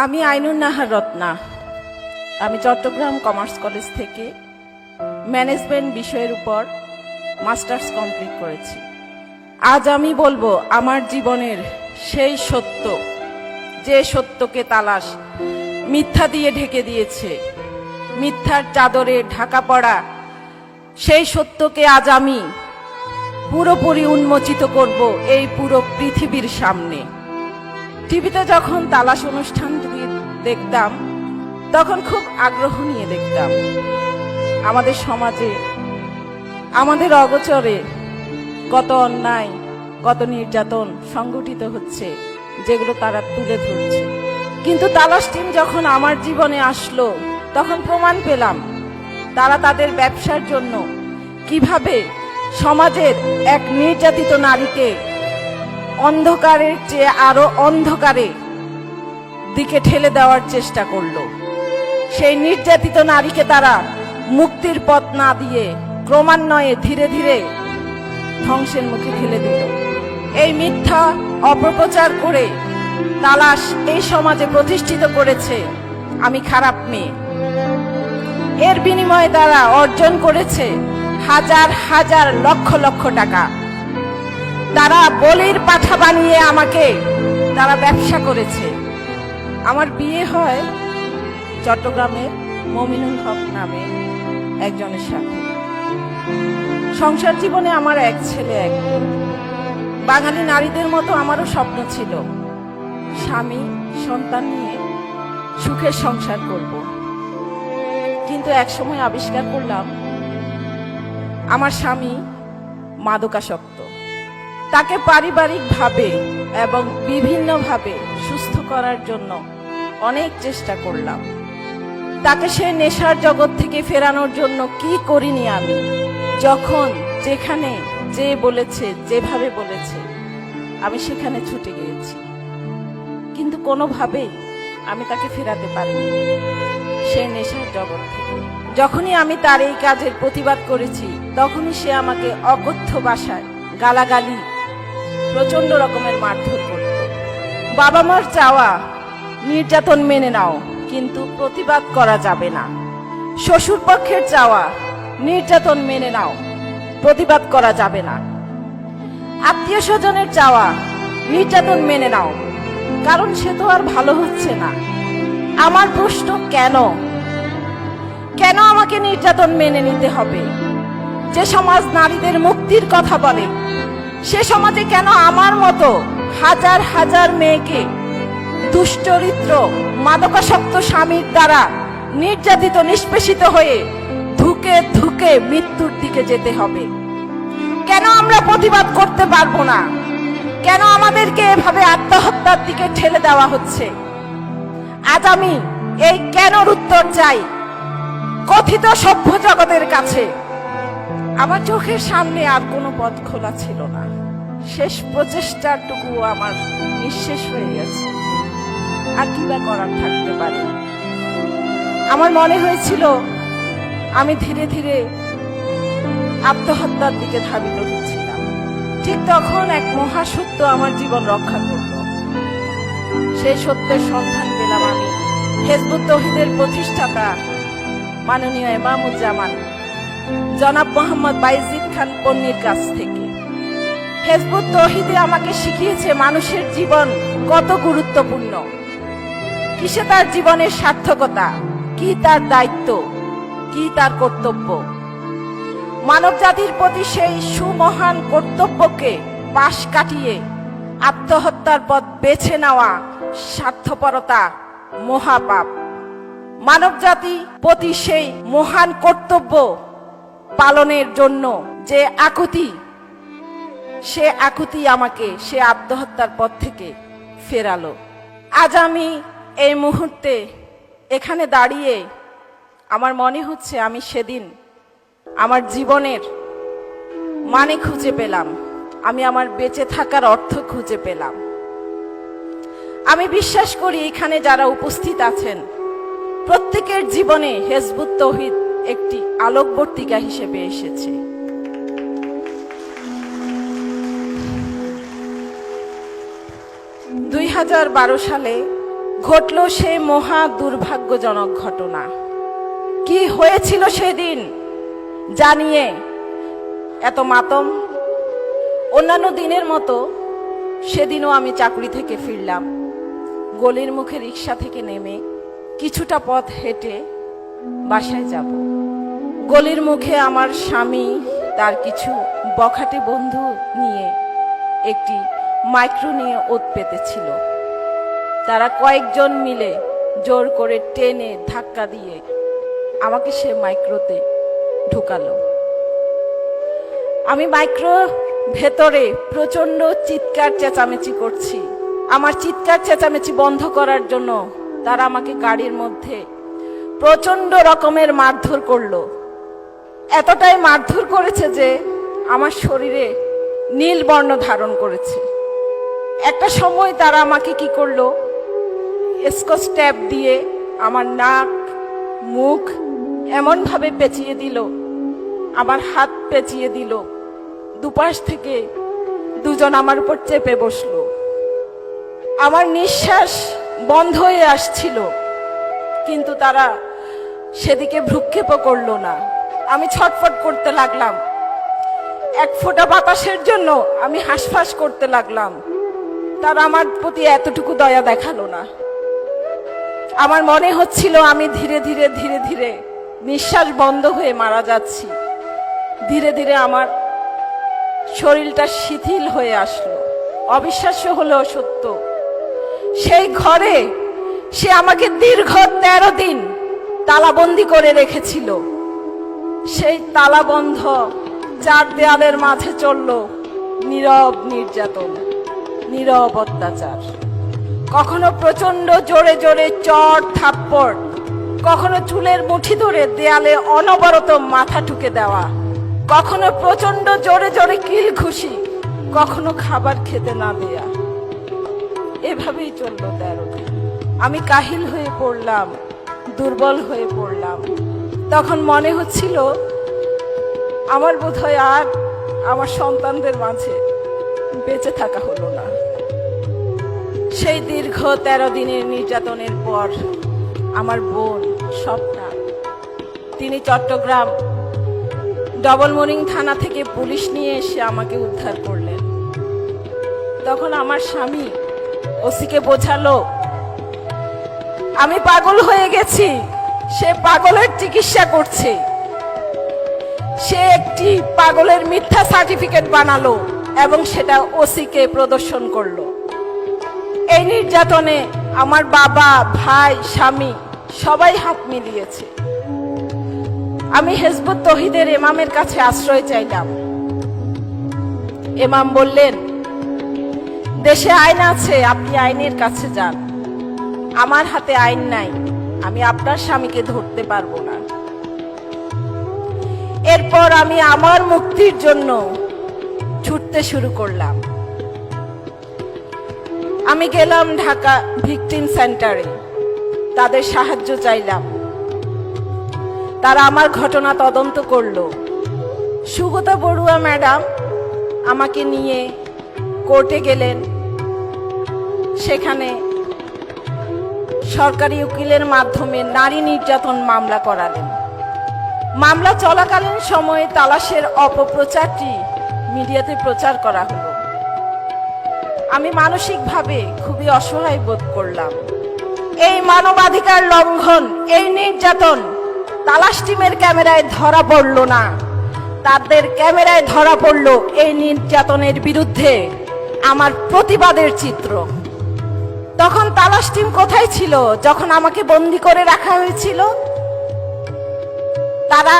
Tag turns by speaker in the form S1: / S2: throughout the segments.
S1: আমি আইনুন নাহার রত্না। আমি Chittagong commerce college থেকে ম্যানেজমেন্ট বিষয়ের উপর মাস্টার্স কমপ্লিট করেছি। আজ আমি বলবো আমার জীবনের সেই সত্য, যে সত্যকে তালাশ মিথ্যা দিয়ে ঢেকে দিয়েছে, মিথ্যার চাদরে ঢাকা পড়া সেই সত্যকে আজ আমি পুরোপুরি উন্মোচিত করব এই পুরো পৃথিবীর সামনে। টিভিতে যখন তালাশ অনুষ্ঠানটি দেখতাম তখন খুব আগ্রহ নিয়ে দেখতাম। আমাদের সমাজে আমাদের অগোচরে কত অন্যায়, কত নির্যাতন সংগঠিত হচ্ছে, যেগুলো তারা তুলে ধরছে। কিন্তু তালাশ টিম যখন আমার জীবনে আসলো তখন প্রমাণ পেলাম তারা তাদের ব্যবসার জন্য কিভাবে সমাজের এক নির্যাতিত নারীকে অন্ধকারের চেয়ে আরো অন্ধকারে দিকে ঠেলে দেওয়ার চেষ্টা করলো। সেই নির্যাতিত নারীকে তারা মুক্তির পথ না দিয়ে ক্রমান্বয়ে ধীরে ধীরে ধ্বংসের মুখে ঠেলে দিল। এই মিথ্যা অপপ্রচার করে তালাশ এই সমাজে প্রতিষ্ঠিত করেছে আমি খারাপ মেয়ে। এর বিনিময়ে তারা অর্জন করেছে হাজার হাজার লক্ষ লক্ষ টাকা। তারা বলির পাঠা বানিয়ে আমাকে তারা ব্যবসা করেছে। আমার বিয়ে হয় চট্টগ্রামের মমিনুল হক নামে একজনের সাথে। সংসার জীবনে আমার এক ছেলে এক মেয়ে। বাঙালি নারীদের মতো আমারও স্বপ্ন ছিল স্বামী সন্তান নিয়ে সুখের সংসার করব। কিন্তু এক সময় আবিষ্কার করলাম আমার স্বামী মাদকাসক্ত। তাকে পারিবারিকভাবে এবং বিভিন্নভাবে সুস্থ করার জন্য অনেক চেষ্টা করলাম। তাকে সে নেশার জগৎ থেকে ফেরানোর জন্য কি করিনি আমি। যখন যেখানে যে বলেছে, যেভাবে বলেছে আমি সেখানে ছুটে গিয়েছি, কিন্তু কোনোভাবেই আমি তাকে ফেরাতে পারিনি সে নেশার জগৎ থেকে। যখনই আমি তার এই কাজের প্রতিবাদ করেছি তখনই সে আমাকে অকথ্য ভাষায় গালাগালি, প্রচন্ড রকমের মারধর করত। বাবা মার চাওয়া নির্যাতন মেনে নাও, কিন্তু প্রতিবাদ করা যাবে না। শ্বশুর পক্ষের চাওয়া নির্যাতন মেনে নাও, প্রতিবাদ করা যাবে না। আত্মীয় স্বজনের চাওয়া নির্যাতন মেনে নাও, কারণ সে তো আর ভালো হচ্ছে না। আমার প্রশ্ন, কেন কেন আমাকে নির্যাতন মেনে নিতে হবে? যে সমাজ নারীদের মুক্তির কথা বলে সে সমাজে কেন আমার মতো হাজার হাজার মেয়েকে দুশ্চরিত্র মাদকাসক্ত স্বামীর দ্বারা নির্যাতিত নিষ্পেষিত হয়ে ধুকে ধুকে মৃত্যুর দিকে যেতে হবে? কেন আমরা প্রতিবাদ করতে পারবো না? কেন আমাদেরকে এভাবে আত্মহত্যার দিকে ঠেলে দেওয়া হচ্ছে? আজ আমি এই কেনর উত্তর চাই কথিত সভ্য জগতের কাছে। আমার চোখের সামনে আর কোনো পথ খোলা ছিল না। শেষ প্রচেষ্টাটুকু আমার নিঃশেষ হয়ে গেছে। আর কি বা করার থাকতে পারে? আমার মনে হয়েছিল আমি ধীরে ধীরে আত্মহত্যার দিকে ধাবিত হচ্ছিলাম। ঠিক তখন এক মহাসত্য আমার জীবন রক্ষা করল। সেই সত্যের সন্ধান পেলাম আমি হিজবুত তৌহিদের প্রতিষ্ঠাতা মাননীয় ইমামুজ্জামান জনাব মোহাম্মদ বাইজিদ খান পন্নীর কাছ থেকে। হিজবুত তৌহিদে আমাকে শিখিয়েছে মানুষের জীবন কত গুরুত্বপূর্ণ, কিসে তার জীবনের সার্থকতা, কি তার দায়িত্ব, কি তার কর্তব্য। মানব জাতির প্রতি সেই সুমহান কর্তব্যকে পাশ কাটিয়ে আত্মহত্যার পথ বেছে নেওয়া স্বার্থপরতা, মহাপাপ। মানব জাতি প্রতি সেই মহান কর্তব্য পালনের জন্য যে আকুতি, সে আকুতি আমাকে সে আত্মহত্যার পথ থেকে ফেরালো। আজ আমি এই মুহূর্তে এখানে দাঁড়িয়ে আমার মনে হচ্ছে আমি সেদিন আমার জীবনের মানে খুঁজে পেলাম, আমি আমার বেঁচে থাকার অর্থ খুঁজে পেলাম। আমি বিশ্বাস করি এখানে যারা উপস্থিত আছেন প্রত্যেকের জীবনে হিজবুত তৌহিদ একটি আলোকবর্তিকা হিসেবে এসেছে। 2012 সালে ঘটল সেই মহা দুর্ভাগ্যজনক ঘটনা। কি হয়েছিল সেদিন জানিয়ে এত মাতম? অন্যান্য দিনের মতো সেদিনও আমি চাকরি থেকে ফিরলাম। গলির মুখে রিক্সা থেকে নেমে কিছুটা পথ হেঁটে বাসায় যাব। গলির মুখে আমার স্বামী তার কিছু বখাটে বন্ধু নিয়ে একটি মাইক্রো নিয়ে ওত পেতেছিল। তারা কয়েকজন মিলে জোর করে টেনে ধাক্কা দিয়ে আমাকে সে মাইক্রোতে ঢুকালো। আমি মাইক্রো ভেতরে প্রচন্ড চিৎকার চেঁচামেচি করছি। আমার চিৎকার চেঁচামেচি বন্ধ করার জন্য তারা আমাকে গাড়ির মধ্যে প্রচন্ড রকমের মারধর করলো। এতটাই মারধর করেছে যে আমার শরীরে নীল বর্ণ ধারণ করেছে। একটা সময় তারা আমাকে কি করলো, স্কচ ট্যাপ দিয়ে আমার নাক মুখ এমনভাবে পেঁচিয়ে দিল, আমার হাত পেঁচিয়ে দিল। দুপাশ থেকে দুজন আমার উপর চেপে বসলো। আমার নিঃশ্বাস বন্ধ হয়ে আসছিল, কিন্তু তারা সেদিকে ভ্রুক্ষেপও করলো না। আমি ছটফট করতে লাগলাম। এক ফোঁটা বাতাসের জন্য আমি হাঁসফাঁস করতে লাগলাম। তারা আমার প্রতি এতটুকু দয়া দেখালো না। আমার মনে হচ্ছিল আমি ধীরে ধীরে ধীরে ধীরে নিঃশ্বাস বন্ধ হয়ে মারা যাচ্ছি। ধীরে ধীরে আমার শরীরটা শিথিল হয়ে আসলো। অবিশ্বাস্য হলেও সত্য, সেই ঘরে সে আমাকে দীর্ঘ 13 দিন তালাবন্দি করে রেখেছিল। সেই তালাবন্ধ 4 দেয়ালের মাঝে চলল নীরব নির্যাতন, নীরব অত্যাচার। কখনো প্রচন্ড জোরে জোরে চড় থাপ্পড়, কখনো চুলের মুঠি ধরে দেয়ালে অনবরত মাথা ঠুকে দেওয়া, কখনো প্রচন্ড জোরে জোরে কিল ঘুষি, কখনো খাবার খেতে না দেয়া। এভাবেই চলল 13 দিন। আমি কাহিল হয়ে পড়লাম, দুর্বল হয়ে পড়লাম। তখন মনে হচ্ছিল আমার বোধহয় আর আমার সন্তানদের মাঝে বেঁচে থাকা হলো না। সেই দীর্ঘ 13 দিনের নির্যাতনের পর আমার বোন স্বপ্না, তিনি চট্টগ্রাম ডবল মোরিং থানা থেকে পুলিশ নিয়ে এসে আমাকে উদ্ধার করলেন। তখন আমার স্বামী ওসিকে বোঝালো আমি পাগল হয়ে গেছি, সে পাগলের চিকিৎসা করছে। সে একটি পাগলের মিথ্যা সার্টিফিকেট বানালো এবং সেটা ওসিকে প্রদর্শন করলো। এই নির্যাতনে আমার বাবা, ভাই, স্বামী সবাই হাত মিলিয়েছে। আমি হিজবুত তৌহিদের ইমামের কাছে আশ্রয় চাইলাম। ইমাম বললেন, দেশে আইন আছে, আপনি আইনের কাছে যান। আমার হাতে আইন নাই, আমি আপনার স্বামীকে ধরতে পারবো না। এরপর আমি আমার মুক্তির জন্য ছুটতে শুরু করলাম। আমি গেলাম ঢাকা ভিকটিম সেন্টারে, তাদের সাহায্য চাইলাম। তারা আমার ঘটনা তদন্ত করলো। সুগতা বড়ুয়া ম্যাডাম আমাকে নিয়ে কোর্টে গেলেন। সেখানে সরকারি উকিলের মাধ্যমে নারী নির্যাতন মামলা করালেন। মামলা চলাকালীন সময়ে তালাশের অপপ্রচারটি মিডিয়াতে প্রচার করা হলো। আমি মানসিকভাবে খুবই অসহায় বোধ করলাম। এই মানবাধিকার লঙ্ঘন, এই নির্যাতন তালাশ টিমের ক্যামেরায় ধরা পড়ল না, তাদের ক্যামেরায় ধরা পড়ল এই নির্যাতনের বিরুদ্ধে আমার প্রতিবাদের চিত্র। তখন তালাশ টিম কোথায় ছিল যখন আমাকে বন্দি করে রাখা হয়েছিল? তারা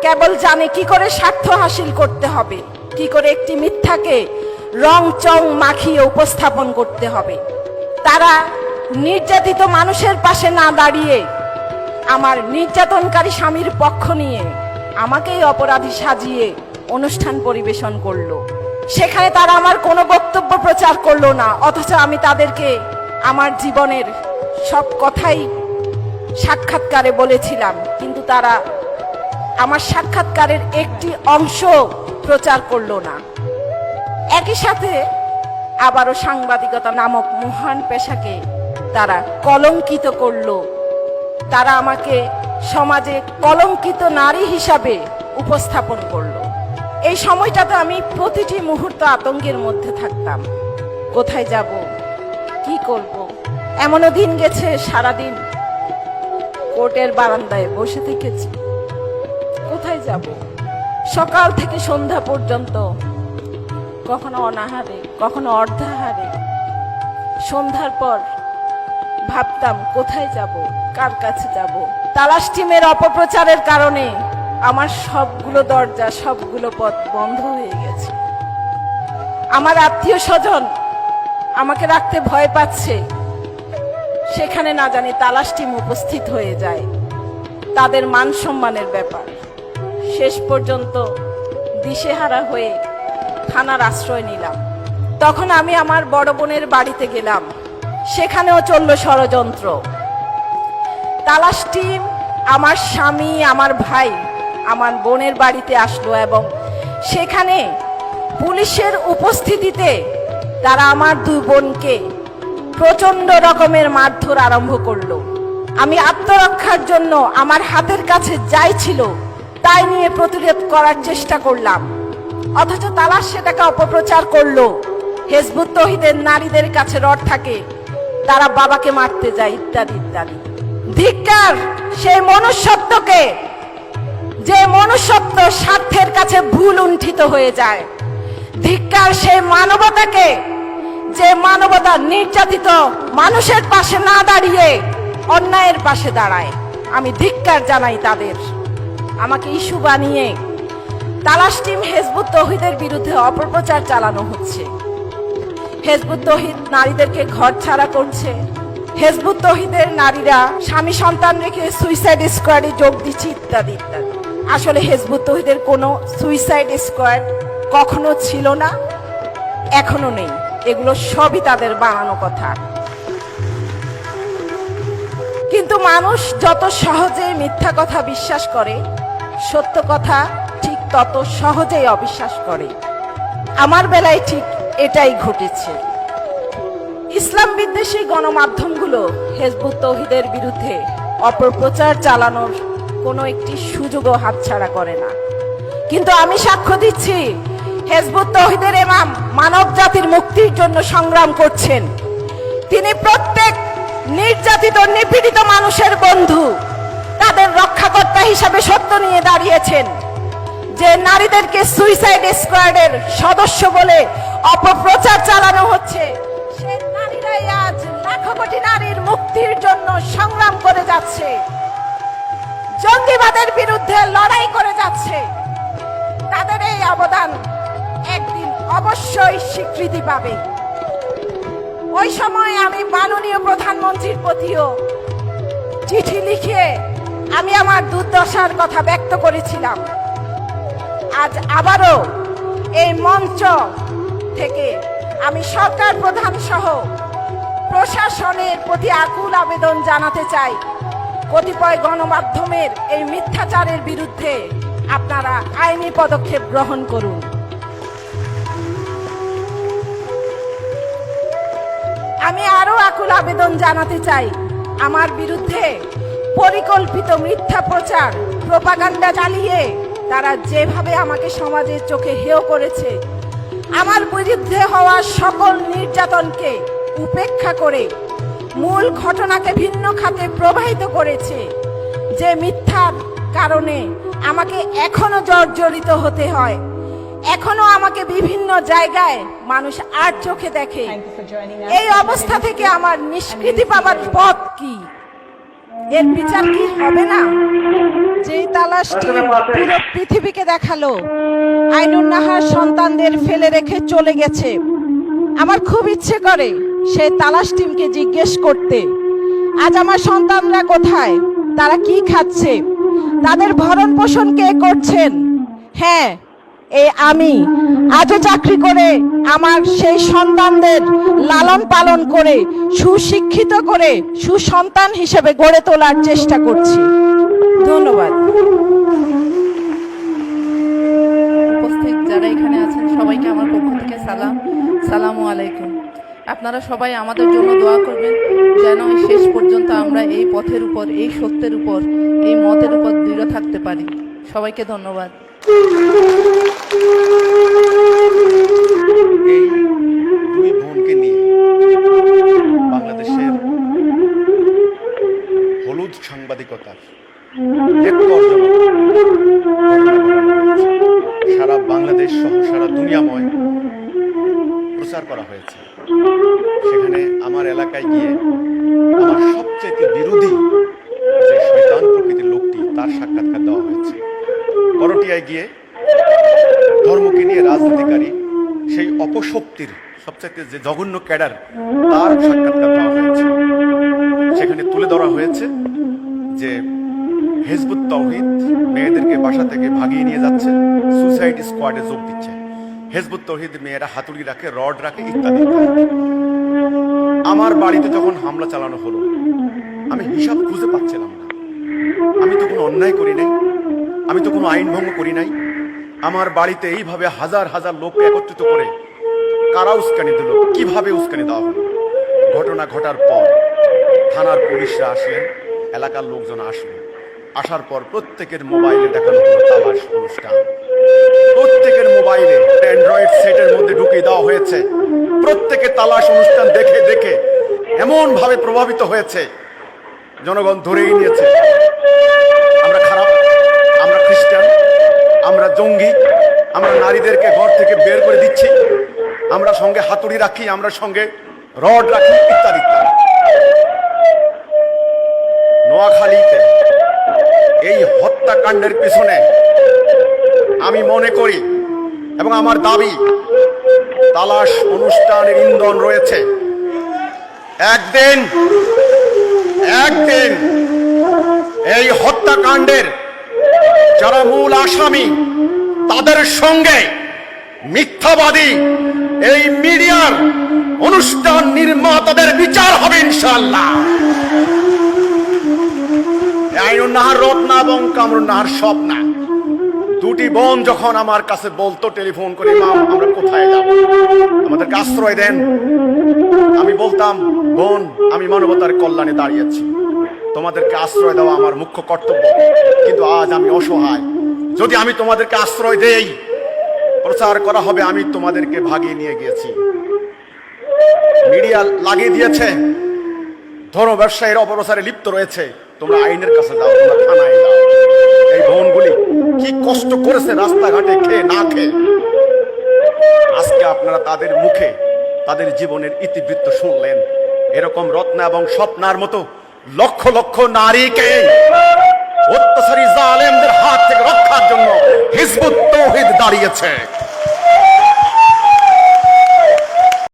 S1: কেবল জানে কি করে স্বার্থ হাসিল করতে হবে, কি করে একটি মিথ্যাকে রং চং মাখিয়ে উপস্থাপন করতে হবে। তারা নির্যাতিত মানুষের পাশে না দাঁড়িয়ে আমার নির্যাতনকারী স্বামীর পক্ষ নিয়ে আমাকেই অপরাধী সাজিয়ে অনুষ্ঠান পরিবেশন করলো। সেখানে তারা আমার কোনো বক্তব্য প্রচার করলো না, অথচ আমি তাদেরকে আমার জীবনের সব কথাই সাক্ষাৎকারে বলেছিলাম, কিন্তু তারা আমার সাক্ষাৎকারের একটি অংশ প্রচার করলো না। একই সাথে আবারও সাংবাদিকতা নামক মহান পেশাকে তারা কলঙ্কিত করলো, তারা আমাকে সমাজে কলঙ্কিত নারী হিসাবে উপস্থাপন করলো। এই সময়টাতে আমি প্রতিটি মুহূর্ত আতঙ্কের মধ্যে থাকতাম। কোথায় যাব, কি করব? এমনও দিন গেছে সারাদিন কোর্টের বারান্দায় বসে থেকেছি। কোথায় যাব? সকাল থেকে সন্ধ্যা পর্যন্ত, কখনো অনাহারে, কখনো অর্ধাহারে। সন্ধ্যার পর ভাবতাম কোথায় যাব, কার কাছে যাব। তালাশ টিমের অপপ্রচারের কারণে আমার সবগুলো দরজা, সবগুলো পথ বন্ধ হয়ে গেছে। আমার আত্মীয় স্বজন আমাকে রাখতে ভয় পাচ্ছে, সেখানে না জানি তালাশ টিম উপস্থিত হয়ে যায়। তাদের মান সম্মানের ব্যাপার। শেষ পর্যন্ত দিশেহারা হয়ে থানার আশ্রয় নিলাম। তখন আমি আমার বড় বোনের বাড়িতে গেলাম, সেখানেও চলল ষড়যন্ত্র। তালাশ টিম, আমার স্বামী, আমার ভাই আমার বোনের বাড়িতে আসলো এবং সেখানে পুলিশের উপস্থিতিতে তারা আমার দুই বোনকে প্রচন্ড রকমের মারধর আরম্ভ করলো। আমি আত্মরক্ষার জন্য আমার হাতের কাছে যাই ছিল তাই নিয়ে প্রতিরোধ করার চেষ্টা করলাম, অথচ তালাশ সেটাকে অপপ্রচার করলো। হিজবুত তৌহিদের নারীদের কাছে রড থাকে, তারা বাবাকে মারতে যায়, ইত্যাদি ইত্যাদি। ধিক্কার সেই মনুষ্যত্বকে, যে মনুষ্যত্ব স্বার্থের কাছে ভুল লুণ্ঠিত হয়ে যায়। ধিক্কার সেই মানবতাকে, যে মানবতা নির্যাতিত মানুষের পাশে না দাঁড়িয়ে অন্যায়ের পাশে দাঁড়ায়। আমি ধিক্কার জানাই তাদের। আমাকে ইস্যু বানিয়ে তালাশ টিম হিজবুত তৌহিদের বিরুদ্ধে অপপ্রচার চালানো হচ্ছে। হিজবুত তৌহিদ নারীদেরকে ঘর ছাড়া করছে। হিজবুত তৌহিদের নারীরা স্বামী সন্তান রেখে সুইসাইড স্কোয়াডে যোগ দিচ্ছে, ইত্যাদি ইত্যাদি। আসলে হিজবুত তৌহিদের কোনো সুইসাইড স্কোয়াড কখনো ছিল না, এখনো নেই। এগুলো সবই তাদের বানানো কথা। কিন্তু মানুষ যত সহজে মিথ্যা কথা বিশ্বাস করে, সত্য কথা ঠিক তত সহজেই অবিশ্বাস করে। আমার বেলায় ঠিক এটাই ঘটেছে। ইসলাম বিদ্বেষী গণমাধ্যমগুলো হিজবুত তৌহিদের বিরুদ্ধে অপপ্রচার চালানোর কোনো একটি সুযোগও হাতছাড়া করে না। কিন্তু আমি সাক্ষ্য দিচ্ছি, হিজবুত তৌহিদের ইমাম মানব জাতির মুক্তির জন্য সংগ্রাম করছেন। তিনি প্রত্যেক নির্যাতিত নিপীড়িত মানুষের বন্ধু, তাদের রক্ষাকর্তা হিসাবে সত্য নিয়ে দাঁড়িয়েছেন। যে নারীদেরকে সুইসাইড স্কোয়াডের সদস্য বলে অপপ্রচার চালানো হচ্ছে, সে নারীরাই আজ লাখো কোটি নারীর মুক্তির জন্য সংগ্রাম করে যাচ্ছে, জঙ্গিবাদের বিরুদ্ধে লড়াই করে যাচ্ছে। তাদের এই অবদান একদিন অবশ্যই স্বীকৃতি পাবে। ওই সময় আমি মাননীয় প্রধানমন্ত্রীর প্রতিও চিঠি লিখে আমি আমার দুর্দশার কথা ব্যক্ত করেছিলাম। আজ আবারও এই মঞ্চ থেকে আমি সরকার প্রধান সহ প্রশাসনের প্রতি আকুল আবেদন জানাতে চাই, কতিপয় গণমাধ্যমের এই মিথ্যাচারের বিরুদ্ধে আপনারা আইনি পদক্ষেপ গ্রহণ করুন। আমি আরো আকুল আবেদন জানাতে চাই, আমার বিরুদ্ধে পরিকল্পিত মিথ্যা প্রচার, প্রোপাগান্ডা চালিয়ে তারা যেভাবে আমাকে সমাজের চোখে হেয় করেছে, আমার বিরুদ্ধে হওয়া সকল নির্যাতনকে উপেক্ষা করে মূল ঘটনাকে ভিন্ন খাতে প্রবাহিত করেছে, যে মিথ্যার কারণে আমাকে এখনো জর্জরিত হতে হয়, এখনো আমাকে বিভিন্ন জায়গায় মানুষ আর চোখে দেখে। এই অবস্থা থেকে আমার নিষ্কৃতি পাবার পথ কি? এর বিচার কি হবে না? যে তালাশটি পুরো পৃথিবীকে দেখালো আইনুন নাহার সন্তানদের ফেলে রেখে চলে গেছে, আমার খুব ইচ্ছে করে সেই তালাশ টিমকে জিজ্ঞেস করতে, আজ আমার সন্তানরা কোথায়, তারা কি খাচ্ছে, তাদের ভরণ পোষণ কে করছেন? হ্যাঁ, এই আমি আজও চাকরি করে আমার সেই সন্তানদের লালন পালন করে সুশিক্ষিত করে সুসন্তান হিসেবে গড়ে তোলার চেষ্টা করছি। ধন্যবাদ।
S2: উপস্থিত যারা এখানে আছেন সবাইকে আমার পক্ষ থেকে সালাম, সালামু আলাইকুম। আপনারা সবাই আমাদের জন্য দোয়া করবেন, যেন শেষ পর্যন্ত আমরা এই পথের উপর, এই সত্যের উপর, এই মতের উপর দৃঢ় থাকতে পারি। সবাইকে ধন্যবাদ।
S3: এই দুই বোনকে নিয়ে বাংলাদেশের হলুদ সাংবাদিকতার সারা বাংলাদেশ সহ সারা দুনিয়াময় প্রচার করা হয়েছে। সেখানে আমার এলাকায় গিয়ে আমার সবচেয়ে বিরোধী যে শয়তান প্রকৃতির লোকটি তার সাক্ষাৎকার দেওয়া হয়েছে। করটিয়ায় গিয়ে ধর্মকে নিয়ে রাজনীতিকারী সেই অপশক্তির সবচাইতে যে জঘন্য ক্যাডার তার সাক্ষাৎকার দেওয়া হয়েছে। সেখানে তুলে ধরা হয়েছে যে হিজবুত তাওহীদ মেয়েদেরকে বাসা থেকে ভাগিয়ে নিয়ে যাচ্ছে, সুসাইড স্কোয়াডে যোগ দিচ্ছে। হিজবুত তাওহীদ মেয়েরা হাতুড়ি রাখে, রড রাখে ইত্যাদি। আমার বাড়িতে যখন হামলা চালানো হলো আমি হিসাব খুঁজে পাচ্ছিলাম না। আমি তো কোনো অন্যায় করি নাই, আমি তো কোনো আইন ভঙ্গ করি নাই। আমার বাড়িতে এইভাবে হাজার হাজার লোককে একত্রিত করে কারা উস্কানি দিল, কিভাবে উস্কানি দেওয়া হলো? ঘটনা ঘটার পর থানার পুলিশরা আসলেন, এলাকার লোকজন আসলেন। আসার পর প্রত্যেকের মোবাইলে দেখানো হলো তালাশ অনুষ্ঠান। প্রত্যেকের মোবাইলে অ্যান্ড্রয়েড সেটের মধ্যে ঢুকিয়ে দেওয়া হয়েছে। প্রত্যেকে তালাশ অনুষ্ঠান দেখে দেখে এমন ভাবে প্রভাবিত হয়েছে, জনগণ ধরেই নিয়েছে আমরা খারাপ, আমরা খ্রিস্টান, আমরা জঙ্গি, আমরা নারীদেরকে ঘর থেকে বের করে দিচ্ছি, আমরা সঙ্গে হাতুড়ি রাখি, আমরা সঙ্গে রড রাখি ইত্যাদি ইত্যাদি। নোয়াখালীতে এই হত্যাকাণ্ডের পিছনে আমি মনে করি এবং আমার দাবি তালাশ অনুষ্ঠানের ইন্ধন রয়েছে। একদিন এই হত্যাকাণ্ডের যারা মূল আসামি তাদের সঙ্গে মিথ্যাবাদী এই মিডিয়ার অনুষ্ঠান নির্মাতাদের বিচার হবে ইনশাআল্লাহ। আইনুন্নাহার রত্না এবং কামরুন্নাহার স্বপ্না দুটি বোন যখন আমার কাছে বলতো টেলিফোন করে, ইমাম আমরা কোথায় যাব, আমাদেরকে আশ্রয় দেন, আমি বলতাম বোন আমি মানবতার কল্যাণে দাঁড়িয়েছি, তোমাদেরকে আশ্রয় দেওয়া আমার মুখ্য কর্তব্য। কিন্তু আজ আমি অসহায়, যদি আমি তোমাদেরকে আশ্রয় দেই প্রচার করা হবে আমি তোমাদেরকে ভাগিয়ে নিয়ে গিয়েছি। মিডিয়া লাগিয়ে দিয়েছে, ধর্ম ব্যবসায়ীর অপপ্রচারে লিপ্ত রয়েছে, তোমরা আইনের কাছে যাও, তোমরা থানায় যাও। এই বোনগুলি কি কষ্ট করেছে রাস্তাঘাটে খেয়ে না খেয়ে। আজকে আপনারা তাদের মুখে তাদের জীবনের ইতিবৃত্ত শুনলেন। এরকম রত্না এবং স্বপ্নার মতো লক্ষ লক্ষ নারীকে অত্যাচারী জালেমদের হাত থেকে রক্ষার জন্য হিজবুত তাওহীদ দাঁড়িয়েছে।